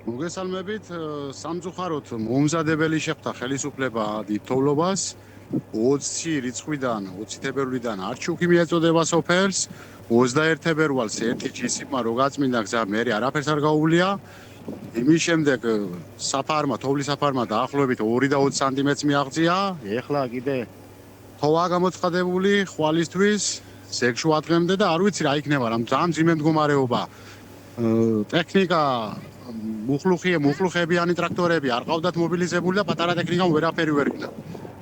მოგესალმებით, სამწუხაროდ მომზადებელი შეხვდა ხელისუფლება დიდთოვლობას 20 რიცხვიდან 20 თებერვლიდან არჩუქი მიეწოდება სოფელს 21 თებერვალს ერთი ჯისიპმა რო გაწმინდა გზა მე არაფერს არ გაუვლია იმის შემდეგ საფარმა თოვლის საფარმა დაახლოებით 2-20 სანტიმეტრს მიაღწია ეხლა კიდე თოვა გამოცხადებული ხვალისთვის ზეგშუადღემდე და არ ვიცი რა იქნება რამ ძალიან ძიმე მდგომარეობა ტექნიკა მუხლუხებიანი ტრაქტორები არ ყავდათ მობილიზებული და პატარა ტექნიკამ ვერაფერი ვერ იქნა.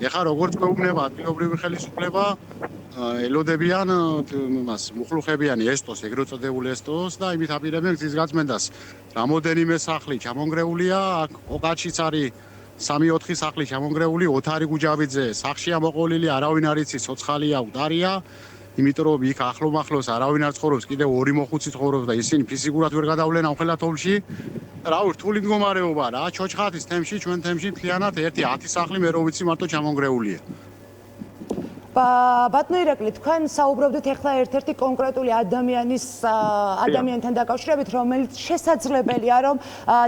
ეხლა როგორც გვეუბნება ადგილობრივი ხელისუფლება ელოდებიან იმას მუხლუხებიანი ესტოს, ეგრეთ წოდებული ესტოს და იმით აპირებენ გზის გაწმენდას. რამოდენიმე სახლი ჩამონგრეულია, აქ ოკაჩიც არის 3-4 სახლი ჩამონგრეული, ოთარი გუჯავიძე სახლშია მოყოლილი, არავინ არ იცის, ცოცხალია, მკვდარია. იმიტომ რომ იქ ახლომახლოს არავინ არ ცხოვრობს, კიდევ 2 მოხუცი ცხოვრობს და ისინი ფიზიკურად ვერ გადავლენ ამხელა თოვლში. რა რთული მდგომარეობა რა, ჩოჩხატის თემში, ჩვენ თემში მთლიანად ერთი 10 სახლი მე რო ვიცი მარტო ჩამონგრეულია. ბატონო ირაკლი, თქვენ საუბრობდით ახლა ერთ-ერთი კონკრეტული ადამიანთან დაკავშირებით, რომელიც შესაძლებელია რომ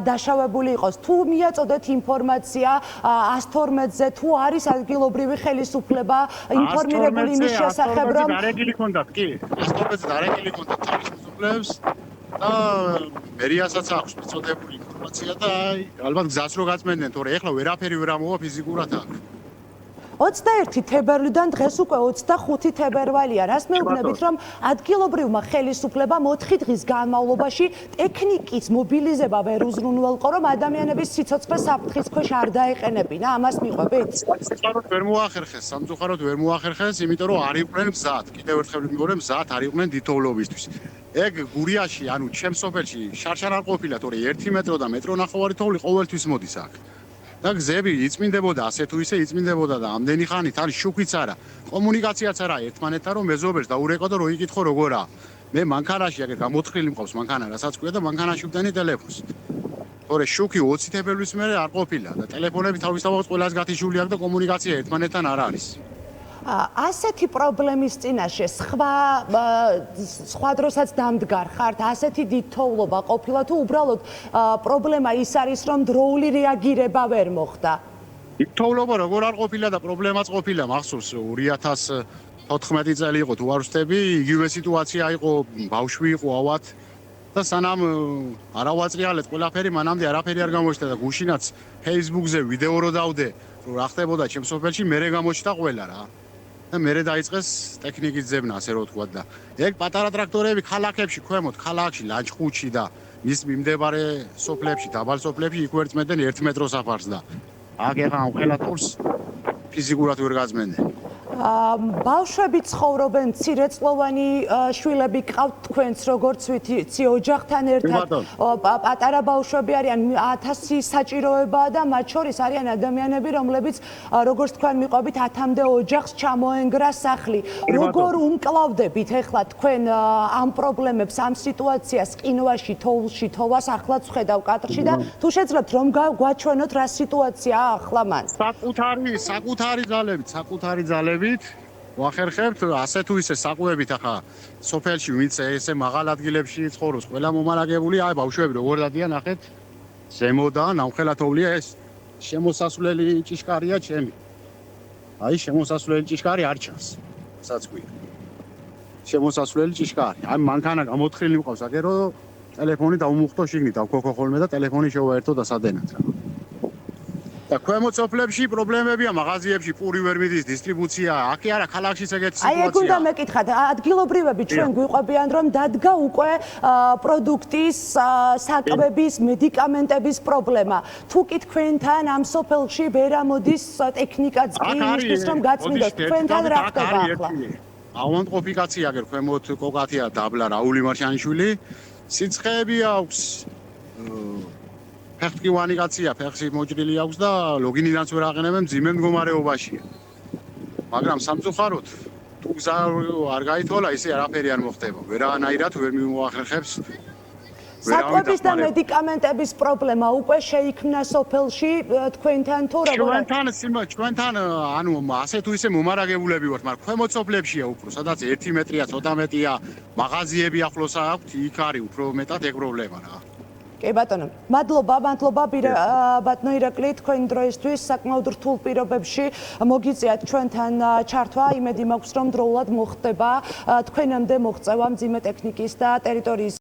დაშავებული იყოს. თუ მიაწოდეთ ინფორმაცია 112-ზე, თუ არის ადგილობრივი ხელისუფლება ინფორმირებული იმის შესახებ, რომ დარეგილი ქონდათ, კი, 112-ზე დარეგილი ქონდათ თავისუფლებს და მერიასაც აქვს მიწოდებული ინფორმაცია და ალბათ გზას რო გაწმენდნენ, თორე ახლა ვერაფერი ვერ ამოვა ფიზიკურად აქ. 21 თებერვლიდან დღეს უკვე 25 თებერვალია. რას მეუბნებით, რომ ადგილობრივმა ხელისუფლებამ 4 დღის განმავლობაში ტექნიკის მობილიზება ვერ უზრუნველყო, რომ ადამიანების სიცოცხლე საფრთხის ქვეშ არ დაეყენებინა. ამას მიყვებით? სამწუხაროდ ვერ მოახერხეს, სამწუხაროდ ვერ მოახერხეს, იმიტომ რომ არ იყვნენ მზად. კიდევ ერთხელ ვიმეორე, მზად არ იყვნენ დიდთოვლობისთვის. ეგ გურიაში, ანუ ჩემს სოფელში შარშან არ ყოფილა, თორე 1 მეტრო და მეტრო ნახევარი თოვლი ყოველთვის მოდის აქ. და გზები იწმინდებოდა, ასე თუ ისე იწმინდებოდა და ამდენი ხანით არის შუქიც არა, კომუნიკაციაც არა ერთმანეთთან რომ მეზობელს დაურეკო და რო იკითხო როგორა. მე მანქანაში აგერ გამოთხრილი მყავს მანქანა, რასაც ქვია და მანქანაში ვდენი ტელეფონს. თორე შუქი 20 თებერვლის მერე არ ყოფილა და ტელეფონები თავისთავად ყველას გათიშული აქვს და კომუნიკაცია ერთმანეთთან არ არის. ასეთი პრობლემის წინაშე სხვა დროსაც დამდგარ ხართ, ასეთი დიდთოვლობა ყოფილა თუ უბრალოდ პრობლემა ის არის, რომ დროული რეაგირება ვერ მოხდა? დიდთოვლობა როგორ არ ყოფილა და პრობლემაც ყოფილა, მახსოვს 2014 წელი იყო თუ არ ვსწრები, იგივე სიტუაცია იყო, ბავშვი იყო ავად და სანამ არ ავაწყიალეთ ყველაფერი, მანამდე არაფერი არ გამოჩნდა და გუშინაც Facebook-ზე ვიდეო რო დავდე, რომ რა ხდებოდა ჩემს სოფელში, მერე გამოჩნდა ყველა რა. და მერე დაიწყეს ტექნიკის ძებნა, ასე რო ვთქვა და ეგ პატარა ტრაქტორები ქალაქებში, ქვემოთ, ქალაქში, ლანჩხუთში და მის მიმდებარე სოფლებში, დაბალ სოფლებში იქ ვერ წმენდნენ 1 მეტრო საფარს და აქ ეხლა ამ ყველა თორს ფიზიკურად ვერ გაწმენდნენ. ბავშვები ცხოვრობენ, მცირეწლოვანი შვილები ყავთ თქვენს, როგორც ვიცი, ოჯახთან ერთად. პატარა ბავშვები არიან, 1000 საჭიროებაა და მათ შორის არიან ადამიანები, რომლებიც, როგორც თქვენ მიყვებით, 10-მდე ოჯახს ჩამოენგრა სახლი. როგორ უმკლავდებით ახლა თქვენ ამ პრობლემებს, ამ სიტუაციას ყინვაში, თოვლში, თოვას ახლაც ვხედავ კადრში და თუ შეძლებთ რომ გვაჩვენოთ რა სიტუაციაა ახლა მან? საკუთარი ძალებით ვახერხებთ, ასე თუ ისე საკვებით ახლა სოფელში ვინც ესე მაღალ ადგილებში ცხოვრობს, ყველა მომარაგებული, აი ბავშვები როგორ დადიან, ნახეთ, ზემოდან ამხელა თოვლია ეს შემოსასვლელი ჭიშკარია ჩემი. აი შემოსასვლელი ჭიშკარი არ ჩანს, რასაც ქვია. შემოსასვლელი ჭიშკარი. აი მანქანა გამოთხრილი მყავს, აგერო ტელეფონი დავუმუხტო შიგნით, დავქოქო ხოლმე და ტელეფონი შევაერთო დასადენად რა. და ქვემოთ სოფლებში პრობლემებია, მაღაზიებში პური ვერ მიდის, დისტრიბუცია, აქ არა ქალაქშიც ეგეთი სიტუაცია. აი ეგ უნდა მეკითხათ, ადგილობრივები ჩვენ გვიყვებიან, რომ დადგა უკვე პროდუქტის, საკვების, მედიკამენტების პრობლემა. თუ კი თქვენთან ამ სოფელში ვერ ამოდის ტექნიკა იმისთვის, რომ გაწმინდოთ, თქვენთან რა ხდება ახლა? ავანტყოფი კაცი აგერ ქვემოთ კოკათია დაბლა რაული მარშანიშვილი, სიცხეები აქვს. ფეხტკივანი კაცია, ფეხში მოჭრილი აქვს და ლოგინიდანაც ვერ აყენებენ, ძიმე მდგომარეობაშია. მაგრამ სამწუხაროდ, თუ გზა არ გაითვალა, ისე არაფერი არ მოხდება. ვერანაირად ვერ მიმოახერხებს. საკვების და მედიკამენტების პრობლემა უკვე შეიქმნა სოფელში თქვენთან თუ როგორ? ჩვენთან ანუ ასე თუ ისე მომარაგებულები ვართ, მაგრამ ქვემოთ სოფლებშია უფრო, სადაც 1 მეტრია, ცოტა მეტია, მაღაზიები ახლოსა აქვთ, იქ არის უფრო მეტად ეგ პრობლემა რა. კი ბატონო, მადლობა ბატონო ირაკლი, თქვენი დროისთვის საკმაოდ რთულ პირობებში მოგიწიათ ჩვენთან ჩართვა. იმედი მაქვს, რომ დროულად მოხდება თქვენამდე მოღწევა მძიმე ტექნიკის და ტერიტორიის